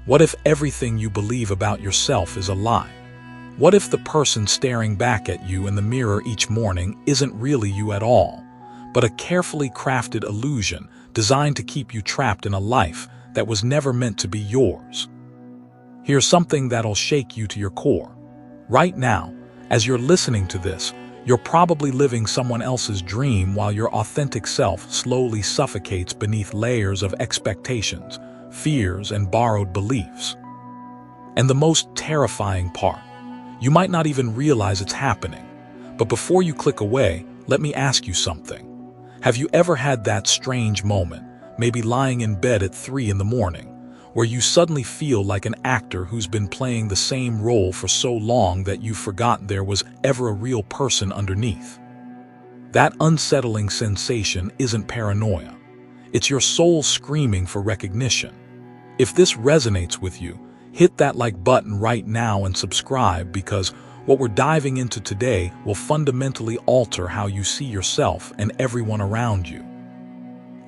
What if everything you believe about yourself is a lie? What if the person staring back at you in the mirror each morning isn't really you at all, but a carefully crafted illusion designed to keep you trapped in a life that was never meant to be yours? Here's something that'll shake you to your core. Right now, as you're listening to this, you're probably living someone else's dream while your authentic self slowly suffocates beneath layers of expectations, fears, and borrowed beliefs. And the most terrifying part, you might not even realize it's happening. But before you click away, let me ask you something. Have you ever had that strange moment, maybe lying in bed at 3 in the morning, where you suddenly feel like an actor who's been playing the same role for so long that you've forgotten there was ever a real person underneath? That unsettling sensation isn't paranoia. It's your soul screaming for recognition. If this resonates with you, hit that like button right now and subscribe, because what we're diving into today will fundamentally alter how you see yourself and everyone around you.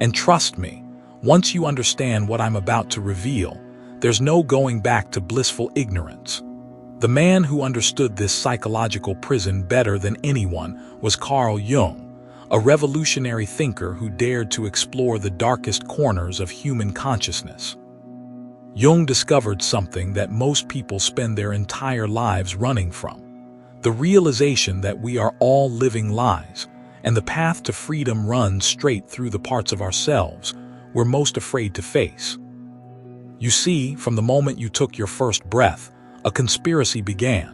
And trust me, once you understand what I'm about to reveal, there's no going back to blissful ignorance. The man who understood this psychological prison better than anyone was Carl Jung, a revolutionary thinker who dared to explore the darkest corners of human consciousness. Jung discovered something that most people spend their entire lives running from: the realization that we are all living lies, and the path to freedom runs straight through the parts of ourselves we're most afraid to face. You see, from the moment you took your first breath, a conspiracy began.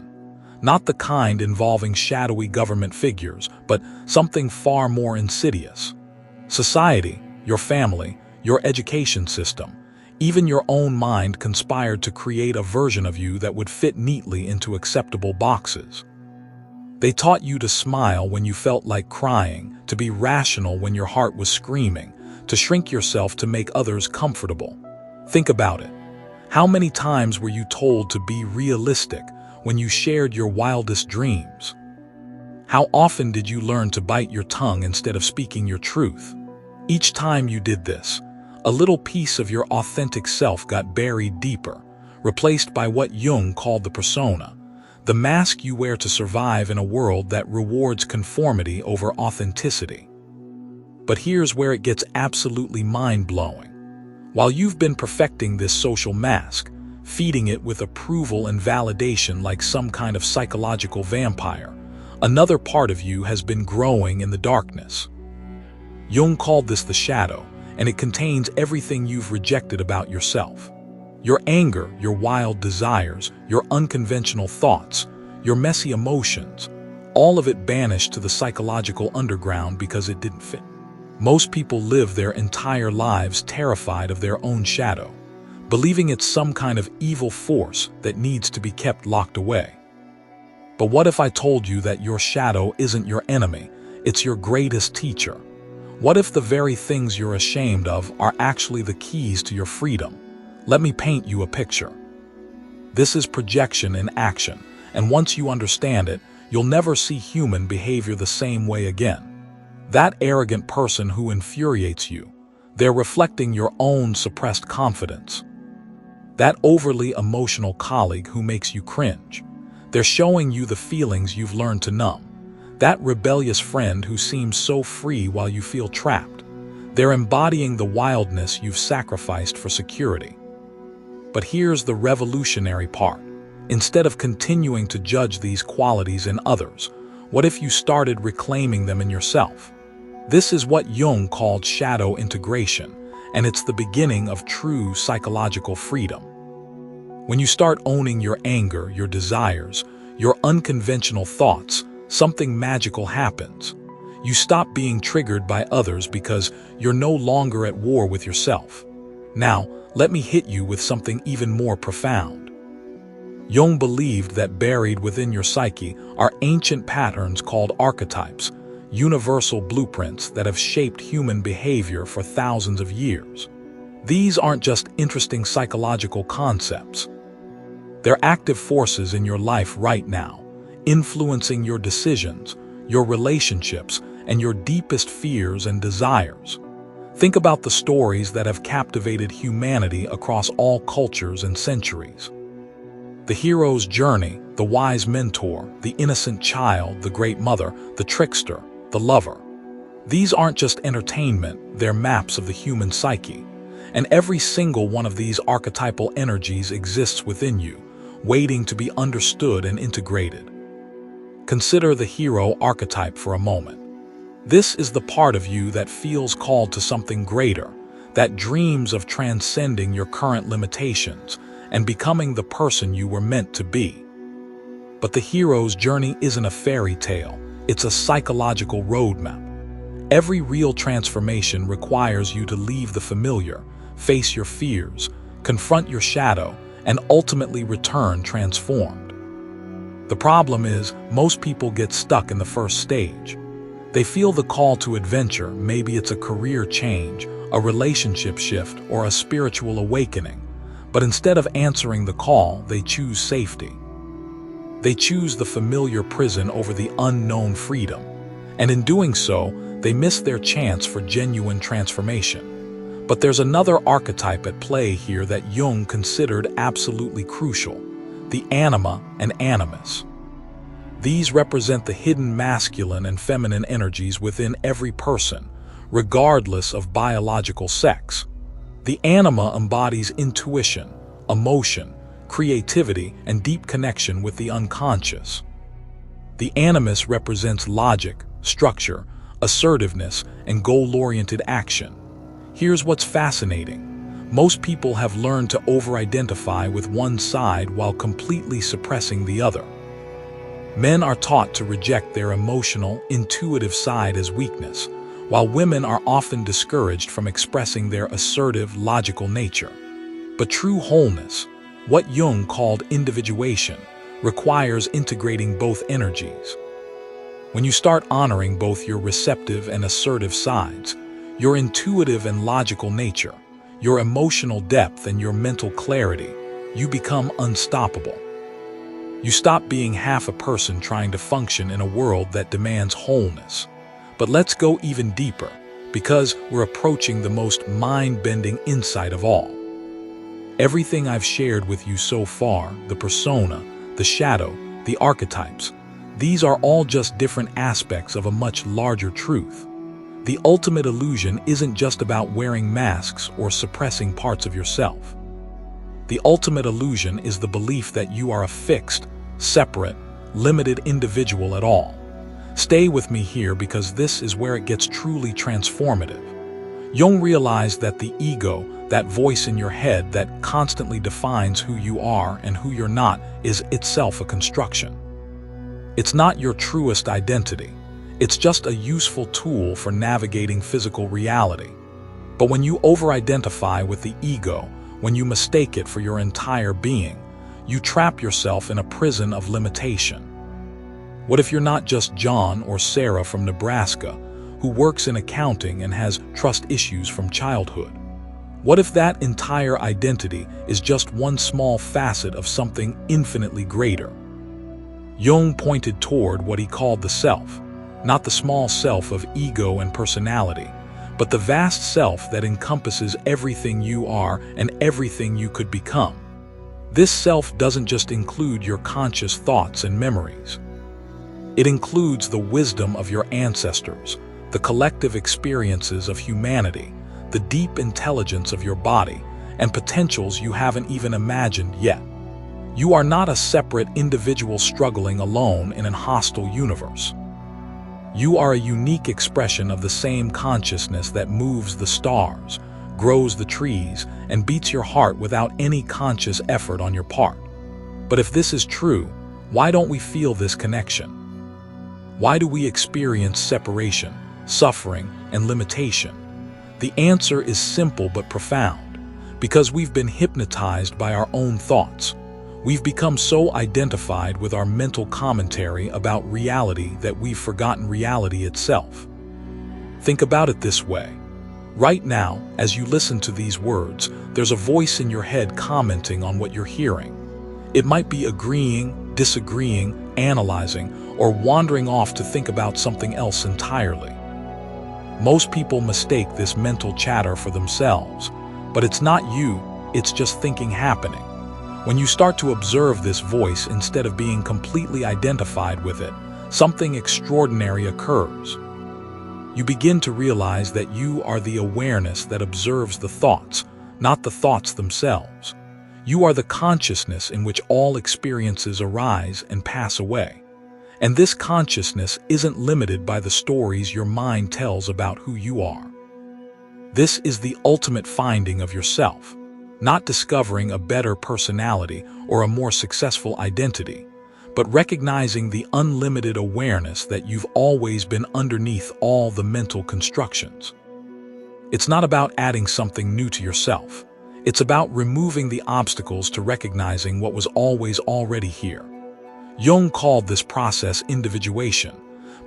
Not the kind involving shadowy government figures, but something far more insidious. Society, your family, your education system, even your own mind conspired to create a version of you that would fit neatly into acceptable boxes. They taught you to smile when you felt like crying, to be rational when your heart was screaming, to shrink yourself to make others comfortable. Think about it. How many times were you told to be realistic when you shared your wildest dreams? How often did you learn to bite your tongue instead of speaking your truth? Each time you did this, a little piece of your authentic self got buried deeper, replaced by what Jung called the persona, the mask you wear to survive in a world that rewards conformity over authenticity. But here's where it gets absolutely mind-blowing. While you've been perfecting this social mask, feeding it with approval and validation like some kind of psychological vampire, another part of you has been growing in the darkness. Jung called this the shadow, and it contains everything you've rejected about yourself. Your anger, your wild desires, your unconventional thoughts, your messy emotions, all of it banished to the psychological underground because it didn't fit. Most people live their entire lives terrified of their own shadow, believing it's some kind of evil force that needs to be kept locked away. But what if I told you that your shadow isn't your enemy, it's your greatest teacher? What if the very things you're ashamed of are actually the keys to your freedom? Let me paint you a picture. This is projection in action, and once you understand it, you'll never see human behavior the same way again. That arrogant person who infuriates you, they're reflecting your own suppressed confidence. That overly emotional colleague who makes you cringe, they're showing you the feelings you've learned to numb. That rebellious friend who seems so free while you feel trapped, they're embodying the wildness you've sacrificed for security. But here's the revolutionary part. Instead of continuing to judge these qualities in others, what if you started reclaiming them in yourself? This is what Jung called shadow integration, and it's the beginning of true psychological freedom. When you start owning your anger, your desires, your unconventional thoughts, something magical happens. You stop being triggered by others because you're no longer at war with yourself. Now, let me hit you with something even more profound. Jung believed that buried within your psyche are ancient patterns called archetypes, universal blueprints that have shaped human behavior for thousands of years. These aren't just interesting psychological concepts. They're active forces in your life right now, influencing your decisions, your relationships, and your deepest fears and desires. Think about the stories that have captivated humanity across all cultures and centuries. The hero's journey, the wise mentor, the innocent child, the great mother, the trickster, the lover. These aren't just entertainment, they're maps of the human psyche. And every single one of these archetypal energies exists within you, waiting to be understood and integrated. Consider the hero archetype for a moment. This is the part of you that feels called to something greater, that dreams of transcending your current limitations and becoming the person you were meant to be. But the hero's journey isn't a fairy tale, it's a psychological roadmap. Every real transformation requires you to leave the familiar, face your fears, confront your shadow, and ultimately return transformed. The problem is, most people get stuck in the first stage. They feel the call to adventure, maybe it's a career change, a relationship shift, or a spiritual awakening. But instead of answering the call, they choose safety. They choose the familiar prison over the unknown freedom. And in doing so, they miss their chance for genuine transformation. But there's another archetype at play here that Jung considered absolutely crucial: the anima and animus. These represent the hidden masculine and feminine energies within every person, regardless of biological sex. The anima embodies intuition, emotion, creativity, and deep connection with the unconscious. The animus represents logic, structure, assertiveness, and goal-oriented action. Here's what's fascinating. Most people have learned to over-identify with one side while completely suppressing the other. Men are taught to reject their emotional, intuitive side as weakness, while women are often discouraged from expressing their assertive, logical nature. But true wholeness, what Jung called individuation, requires integrating both energies. When you start honoring both your receptive and assertive sides, your intuitive and logical nature, your emotional depth and your mental clarity, you become unstoppable. You stop being half a person trying to function in a world that demands wholeness. But let's go even deeper, because we're approaching the most mind-bending insight of all. Everything I've shared with you so far, the persona, the shadow, the archetypes, these are all just different aspects of a much larger truth. The ultimate illusion isn't just about wearing masks or suppressing parts of yourself. The ultimate illusion is the belief that you are a fixed, separate, limited individual at all. Stay with me here because this is where it gets truly transformative. Jung realized that the ego, that voice in your head that constantly defines who you are and who you're not, is itself a construction. It's not your truest identity. It's just a useful tool for navigating physical reality. But when you over-identify with the ego, when you mistake it for your entire being, you trap yourself in a prison of limitation. What if you're not just John or Sarah from Nebraska, who works in accounting and has trust issues from childhood? What if that entire identity is just one small facet of something infinitely greater? Jung pointed toward what he called the self, not the small self of ego and personality, but the vast self that encompasses everything you are and everything you could become. This self doesn't just include your conscious thoughts and memories. It includes the wisdom of your ancestors, the collective experiences of humanity, the deep intelligence of your body, and potentials you haven't even imagined yet. You are not a separate individual struggling alone in a hostile universe. You are a unique expression of the same consciousness that moves the stars, grows the trees, and beats your heart without any conscious effort on your part. But if this is true, why don't we feel this connection? Why do we experience separation, suffering, and limitation? The answer is simple but profound. Because we've been hypnotized by our own thoughts. We've become so identified with our mental commentary about reality that we've forgotten reality itself. Think about it this way. Right now, as you listen to these words, there's a voice in your head commenting on what you're hearing. It might be agreeing, disagreeing, analyzing, or wandering off to think about something else entirely. Most people mistake this mental chatter for themselves, but it's not you, it's just thinking happening. When you start to observe this voice instead of being completely identified with it, something extraordinary occurs. You begin to realize that you are the awareness that observes the thoughts, not the thoughts themselves. You are the consciousness in which all experiences arise and pass away. And this consciousness isn't limited by the stories your mind tells about who you are. This is the ultimate finding of yourself, not discovering a better personality or a more successful identity, but recognizing the unlimited awareness that you've always been underneath all the mental constructions. It's not about adding something new to yourself. It's about removing the obstacles to recognizing what was always already here. Jung called this process individuation,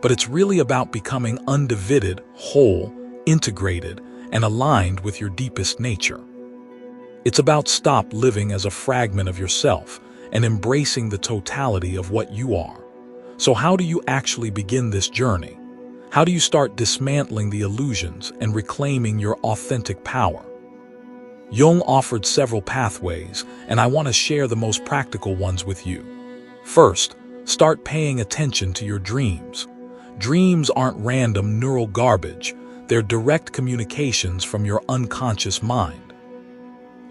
but it's really about becoming undivided, whole, integrated, and aligned with your deepest nature. It's about stop living as a fragment of yourself and embracing the totality of what you are. So how do you actually begin this journey? How do you start dismantling the illusions and reclaiming your authentic power? Jung offered several pathways, and I want to share the most practical ones with you. First, start paying attention to your dreams. Dreams aren't random neural garbage, they're direct communications from your unconscious mind.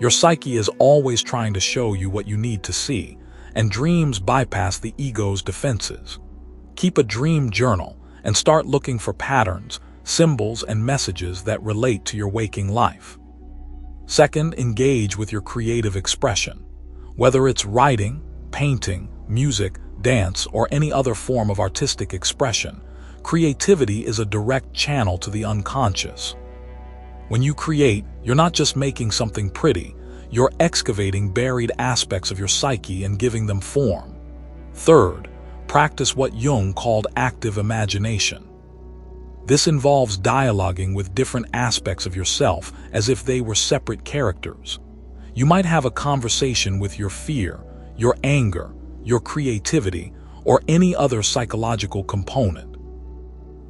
Your psyche is always trying to show you what you need to see, and dreams bypass the ego's defenses. Keep a dream journal and start looking for patterns, symbols, and messages that relate to your waking life. Second, engage with your creative expression. Whether it's writing, painting, music, dance, or any other form of artistic expression, creativity is a direct channel to the unconscious. When you create, you're not just making something pretty, you're excavating buried aspects of your psyche and giving them form. Third, practice what Jung called active imagination. This involves dialoguing with different aspects of yourself as if they were separate characters. You might have a conversation with your fear, your anger, your creativity, or any other psychological component.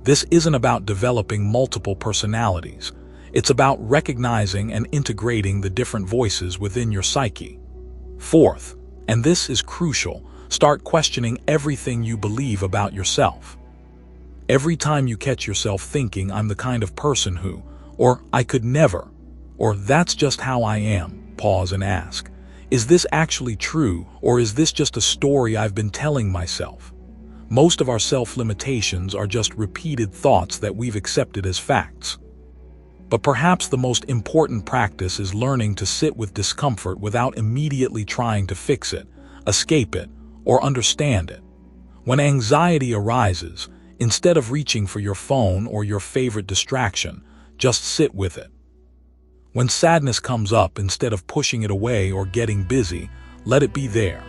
This isn't about developing multiple personalities. It's about recognizing and integrating the different voices within your psyche. Fourth, and this is crucial, start questioning everything you believe about yourself. Every time you catch yourself thinking, I'm the kind of person who, or I could never, or that's just how I am, pause and ask, is this actually true, or is this just a story I've been telling myself? Most of our self-limitations are just repeated thoughts that we've accepted as facts. But perhaps the most important practice is learning to sit with discomfort without immediately trying to fix it, escape it, or understand it. When anxiety arises, instead of reaching for your phone or your favorite distraction, just sit with it. When sadness comes up, instead of pushing it away or getting busy, let it be there.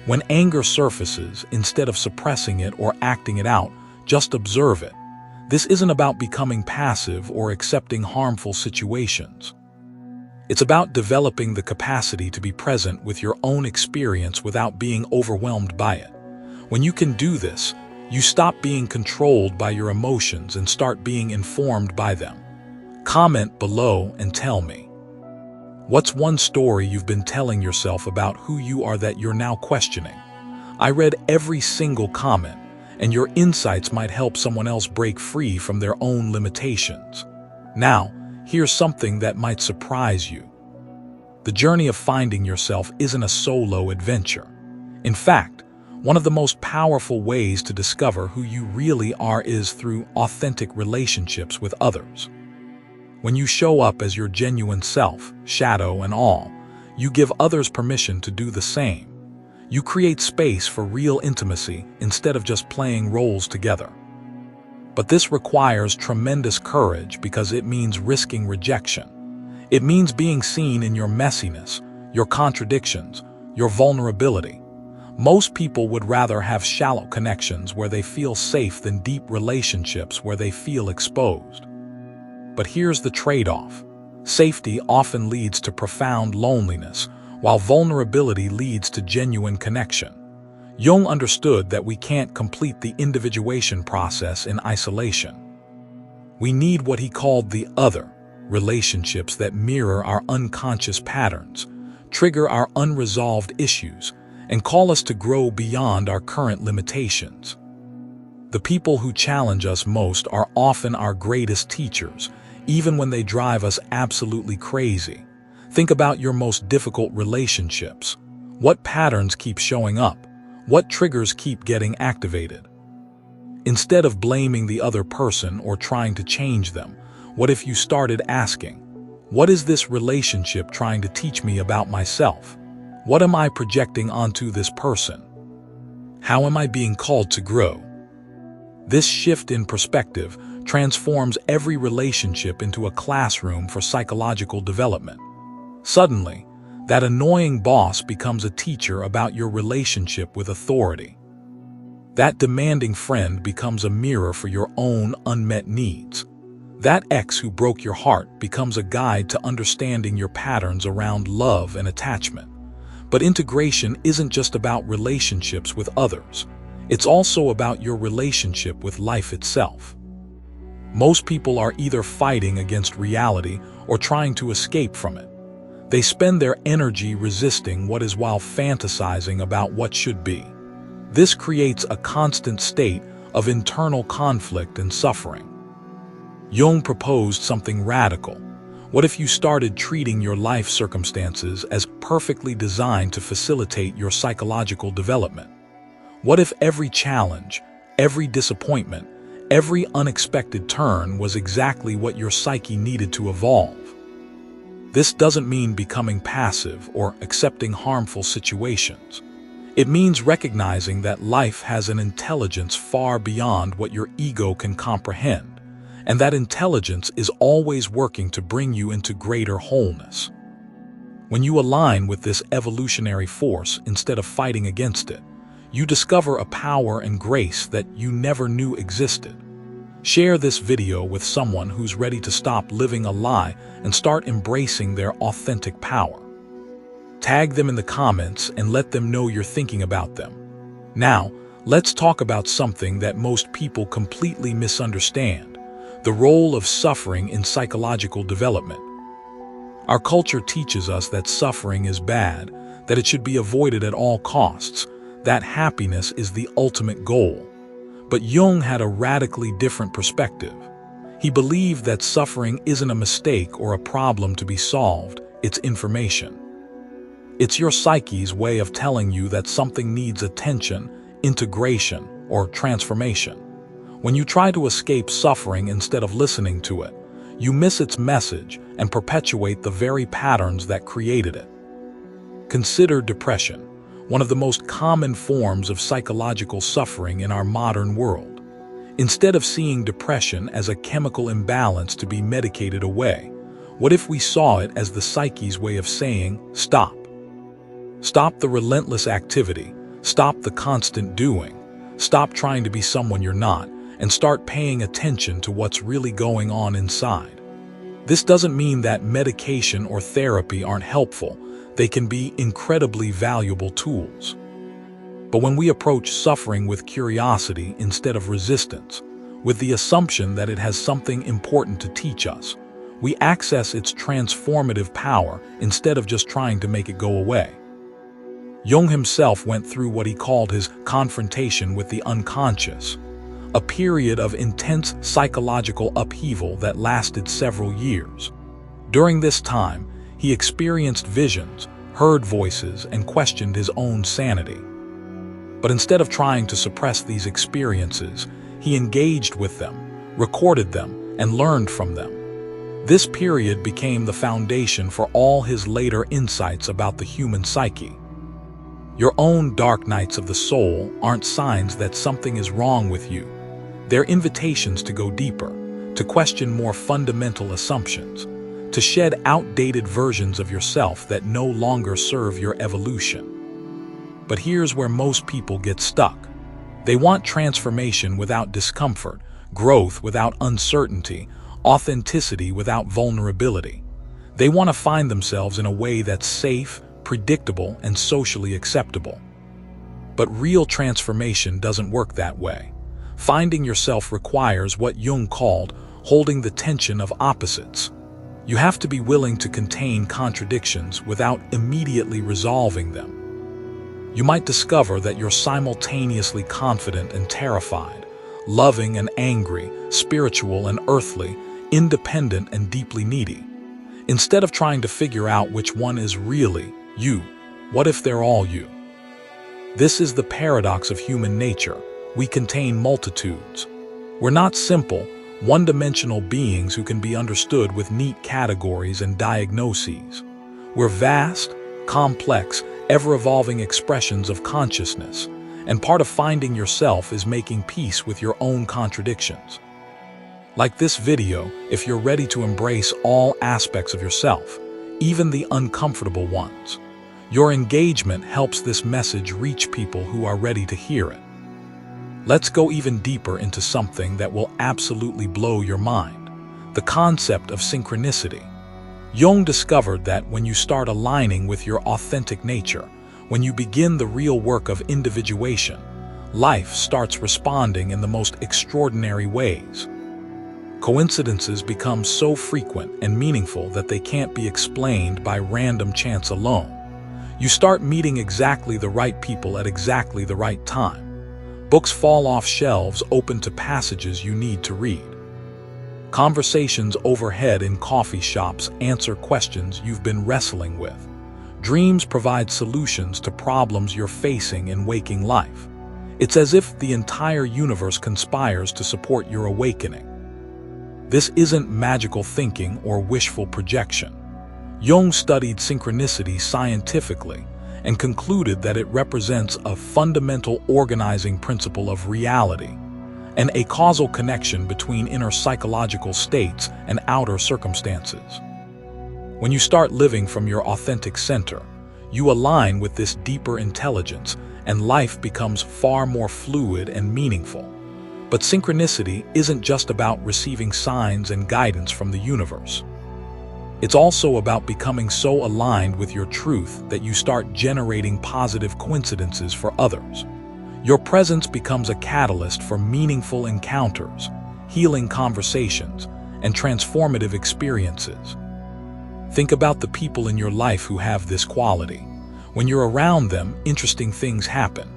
When anger surfaces, instead of suppressing it or acting it out, just observe it. This isn't about becoming passive or accepting harmful situations. It's about developing the capacity to be present with your own experience without being overwhelmed by it. When you can do this, you stop being controlled by your emotions and start being informed by them. Comment below and tell me. What's one story you've been telling yourself about who you are that you're now questioning? I read every single comment, and your insights might help someone else break free from their own limitations. Now, here's something that might surprise you. The journey of finding yourself isn't a solo adventure. In fact, one of the most powerful ways to discover who you really are is through authentic relationships with others. When you show up as your genuine self, shadow and all, you give others permission to do the same. You create space for real intimacy instead of just playing roles together. But this requires tremendous courage because it means risking rejection. It means being seen in your messiness, your contradictions, your vulnerability. Most people would rather have shallow connections where they feel safe than deep relationships where they feel exposed. But here's the trade-off. Safety often leads to profound loneliness, while vulnerability leads to genuine connection. Jung understood that we can't complete the individuation process in isolation. We need what he called the other, relationships that mirror our unconscious patterns, trigger our unresolved issues, and call us to grow beyond our current limitations. The people who challenge us most are often our greatest teachers, even when they drive us absolutely crazy. Think about your most difficult relationships. What patterns keep showing up? What triggers keep getting activated? Instead of blaming the other person or trying to change them, what if you started asking, what is this relationship trying to teach me about myself? What am I projecting onto this person? How am I being called to grow? This shift in perspective transforms every relationship into a classroom for psychological development. Suddenly, that annoying boss becomes a teacher about your relationship with authority. That demanding friend becomes a mirror for your own unmet needs. That ex who broke your heart becomes a guide to understanding your patterns around love and attachment. But integration isn't just about relationships with others. It's also about your relationship with life itself. Most people are either fighting against reality or trying to escape from it. They spend their energy resisting what is while fantasizing about what should be. This creates a constant state of internal conflict and suffering. Jung proposed something radical. What if you started treating your life circumstances as perfectly designed to facilitate your psychological development? What if every challenge, every disappointment, every unexpected turn was exactly what your psyche needed to evolve? This doesn't mean becoming passive or accepting harmful situations. It means recognizing that life has an intelligence far beyond what your ego can comprehend, and that intelligence is always working to bring you into greater wholeness. When you align with this evolutionary force instead of fighting against it, you discover a power and grace that you never knew existed. Share this video with someone who's ready to stop living a lie and start embracing their authentic power. Tag them in the comments and let them know you're thinking about them. Now, let's talk about something that most people completely misunderstand: the role of suffering in psychological development. Our culture teaches us that suffering is bad, that it should be avoided at all costs, that happiness is the ultimate goal. But Jung had a radically different perspective. He believed that suffering isn't a mistake or a problem to be solved, it's information. It's your psyche's way of telling you that something needs attention, integration, or transformation. When you try to escape suffering instead of listening to it, you miss its message and perpetuate the very patterns that created it. Consider depression, one of the most common forms of psychological suffering in our modern world. Instead of seeing depression as a chemical imbalance to be medicated away, what if we saw it as the psyche's way of saying, stop? Stop the relentless activity, stop the constant doing, stop trying to be someone you're not, and start paying attention to what's really going on inside. This doesn't mean that medication or therapy aren't helpful. They can be incredibly valuable tools. But when we approach suffering with curiosity instead of resistance, with the assumption that it has something important to teach us, we access its transformative power instead of just trying to make it go away. Jung himself went through what he called his confrontation with the unconscious, a period of intense psychological upheaval that lasted several years. During this time, he experienced visions, heard voices, and questioned his own sanity. But instead of trying to suppress these experiences, he engaged with them, recorded them, and learned from them. This period became the foundation for all his later insights about the human psyche. Your own dark nights of the soul aren't signs that something is wrong with you. They're invitations to go deeper, to question more fundamental assumptions, to shed outdated versions of yourself that no longer serve your evolution. But here's where most people get stuck. They want transformation without discomfort, growth without uncertainty, authenticity without vulnerability. They want to find themselves in a way that's safe, predictable, and socially acceptable. But real transformation doesn't work that way. Finding yourself requires what Jung called holding the tension of opposites. You have to be willing to contain contradictions without immediately resolving them. You might discover that you're simultaneously confident and terrified, loving and angry, spiritual and earthly, independent and deeply needy. Instead of trying to figure out which one is really you, what if they're all you? This is the paradox of human nature. We contain multitudes. We're not simple, one-dimensional beings who can be understood with neat categories and diagnoses. We're vast, complex, ever-evolving expressions of consciousness, and part of finding yourself is making peace with your own contradictions. Like this video, if you're ready to embrace all aspects of yourself, even the uncomfortable ones, your engagement helps this message reach people who are ready to hear it. Let's go even deeper into something that will absolutely blow your mind: the concept of synchronicity. Jung discovered that when you start aligning with your authentic nature, when you begin the real work of individuation, life starts responding in the most extraordinary ways. Coincidences become so frequent and meaningful that they can't be explained by random chance alone. You start meeting exactly the right people at exactly the right time. Books fall off shelves open to passages you need to read. Conversations overhead in coffee shops answer questions you've been wrestling with. Dreams provide solutions to problems you're facing in waking life. It's as if the entire universe conspires to support your awakening. This isn't magical thinking or wishful projection. Jung studied synchronicity scientifically and concluded that it represents a fundamental organizing principle of reality and a causal connection between inner psychological states and outer circumstances. When you start living from your authentic center, you align with this deeper intelligence and life becomes far more fluid and meaningful. But synchronicity isn't just about receiving signs and guidance from the universe. It's also about becoming so aligned with your truth that you start generating positive coincidences for others. Your presence becomes a catalyst for meaningful encounters, healing conversations, and transformative experiences. Think about the people in your life who have this quality. When you're around them, interesting things happen.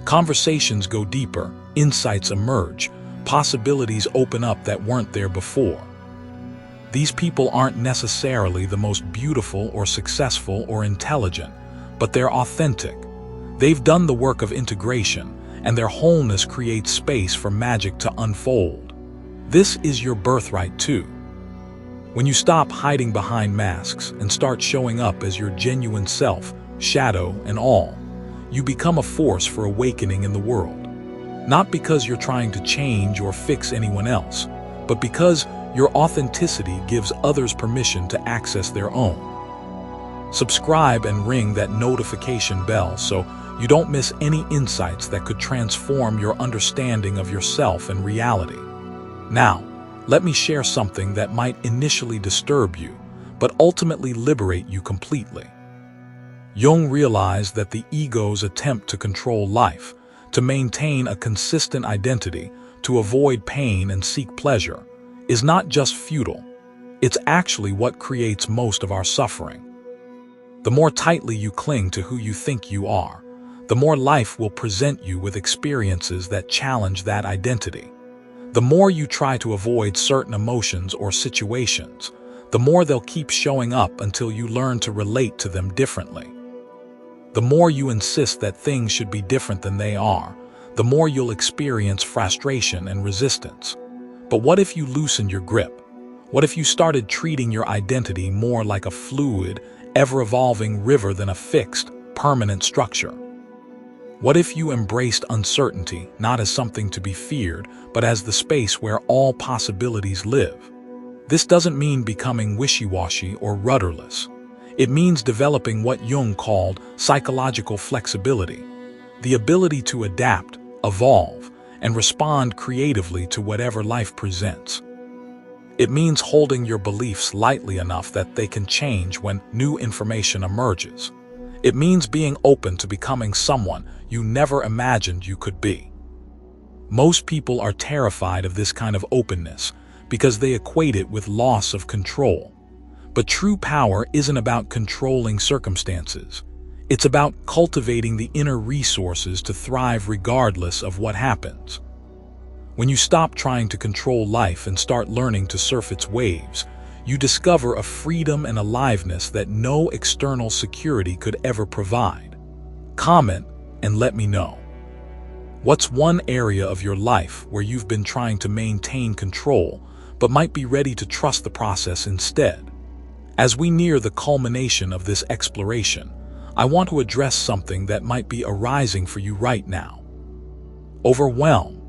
Conversations go deeper, insights emerge, possibilities open up that weren't there before. These people aren't necessarily the most beautiful or successful or intelligent, but they're authentic. They've done the work of integration, and their wholeness creates space for magic to unfold. This is your birthright too. When you stop hiding behind masks and start showing up as your genuine self, shadow and all, you become a force for awakening in the world. Not because you're trying to change or fix anyone else, but because your authenticity gives others permission to access their own. Subscribe and ring that notification bell so you don't miss any insights that could transform your understanding of yourself and reality. Now, let me share something that might initially disturb you, but ultimately liberate you completely. Jung realized that the ego's attempt to control life, to maintain a consistent identity, to avoid pain and seek pleasure, is not just futile, it's actually what creates most of our suffering. The more tightly you cling to who you think you are, the more life will present you with experiences that challenge that identity. The more you try to avoid certain emotions or situations, the more they'll keep showing up until you learn to relate to them differently. The more you insist that things should be different than they are, the more you'll experience frustration and resistance. But what if you loosened your grip? What if you started treating your identity more like a fluid, ever-evolving river than a fixed, permanent structure? What if you embraced uncertainty not as something to be feared, but as the space where all possibilities live? This doesn't mean becoming wishy-washy or rudderless. It means developing what Jung called psychological flexibility, the ability to adapt, evolve, and respond creatively to whatever life presents. It means holding your beliefs lightly enough that they can change when new information emerges. It means being open to becoming someone you never imagined you could be. Most people are terrified of this kind of openness because they equate it with loss of control. But true power isn't about controlling circumstances. It's about cultivating the inner resources to thrive regardless of what happens. When you stop trying to control life and start learning to surf its waves, you discover a freedom and aliveness that no external security could ever provide. Comment and let me know. What's one area of your life where you've been trying to maintain control but might be ready to trust the process instead? As we near the culmination of this exploration, I want to address something that might be arising for you right now. Overwhelm.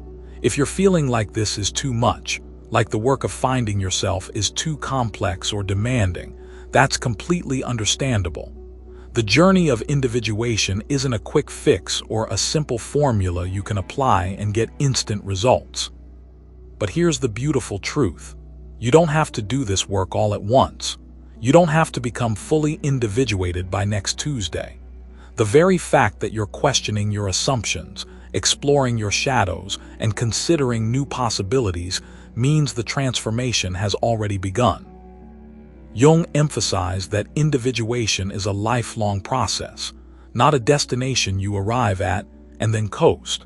If you're feeling like this is too much, like the work of finding yourself is too complex or demanding, that's completely understandable. The journey of individuation isn't a quick fix or a simple formula you can apply and get instant results. But here's the beautiful truth. You don't have to do this work all at once. You don't have to become fully individuated by next Tuesday. The very fact that you're questioning your assumptions, exploring your shadows, and considering new possibilities means the transformation has already begun. Jung emphasized that individuation is a lifelong process, not a destination you arrive at and then coast.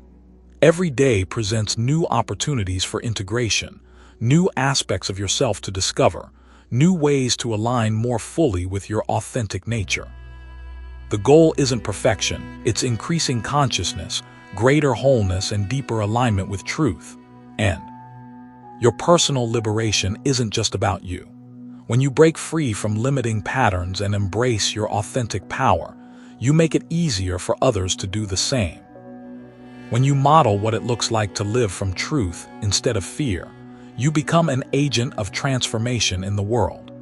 Every day presents new opportunities for integration, new aspects of yourself to discover, new ways to align more fully with your authentic nature. The goal isn't perfection, it's increasing consciousness, greater wholeness, and deeper alignment with truth. And your personal liberation isn't just about you. When you break free from limiting patterns and embrace your authentic power, you make it easier for others to do the same. When you model what it looks like to live from truth instead of fear, you become an agent of transformation in the world.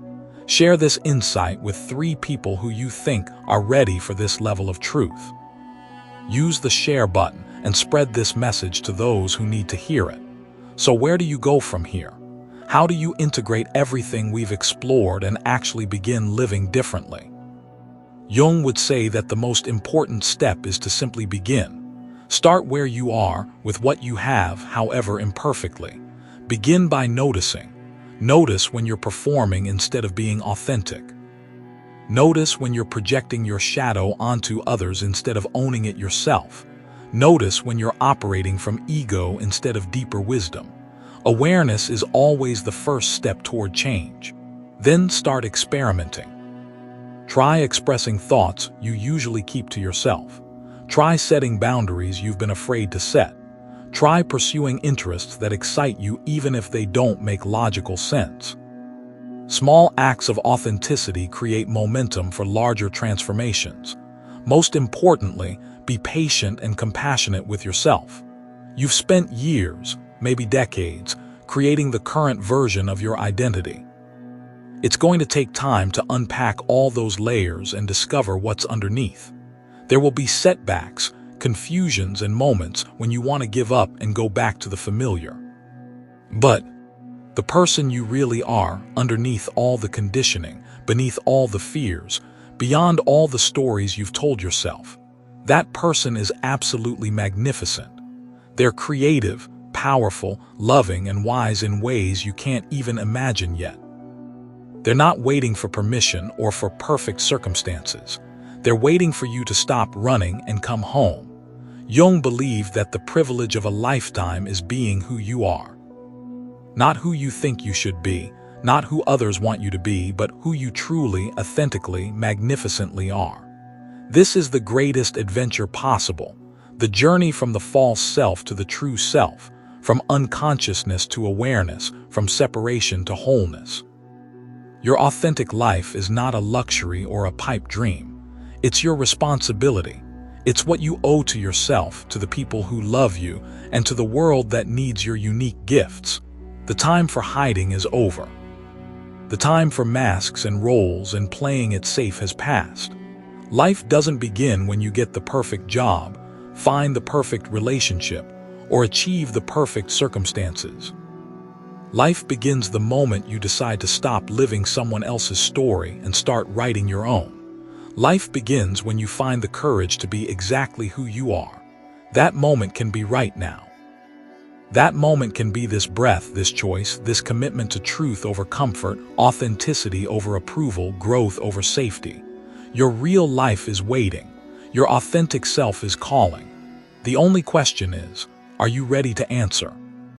Share this insight with 3 people who you think are ready for this level of truth. Use the share button and spread this message to those who need to hear it. So where do you go from here? How do you integrate everything we've explored and actually begin living differently? Jung would say that the most important step is to simply begin. Start where you are with what you have, however imperfectly. Begin by noticing. Notice when you're performing instead of being authentic. Notice when you're projecting your shadow onto others instead of owning it yourself. Notice when you're operating from ego instead of deeper wisdom. Awareness is always the first step toward change. Then start experimenting. Try expressing thoughts you usually keep to yourself. Try setting boundaries you've been afraid to set. Try pursuing interests that excite you even if they don't make logical sense. Small acts of authenticity create momentum for larger transformations. Most importantly, be patient and compassionate with yourself. You've spent years, maybe decades, creating the current version of your identity. It's going to take time to unpack all those layers and discover what's underneath. There will be setbacks, confusions, and moments when you want to give up and go back to the familiar. But the person you really are, underneath all the conditioning, beneath all the fears, beyond all the stories you've told yourself, that person is absolutely magnificent. They're creative, powerful, loving, and wise in ways you can't even imagine yet. They're not waiting for permission or for perfect circumstances. They're waiting for you to stop running and come home. Jung believed that the privilege of a lifetime is being who you are. Not who you think you should be, not who others want you to be, but who you truly, authentically, magnificently are. This is the greatest adventure possible, the journey from the false self to the true self, from unconsciousness to awareness, from separation to wholeness. Your authentic life is not a luxury or a pipe dream. It's your responsibility. It's what you owe to yourself, to the people who love you, and to the world that needs your unique gifts. The time for hiding is over. The time for masks and roles and playing it safe has passed. Life doesn't begin when you get the perfect job, find the perfect relationship, or achieve the perfect circumstances. Life begins the moment you decide to stop living someone else's story and start writing your own. Life begins when you find the courage to be exactly who you are. That moment can be right now. That moment can be this breath, this choice, this commitment to truth over comfort, authenticity over approval, growth over safety. Your real life is waiting. Your authentic self is calling. The only question is, are you ready to answer?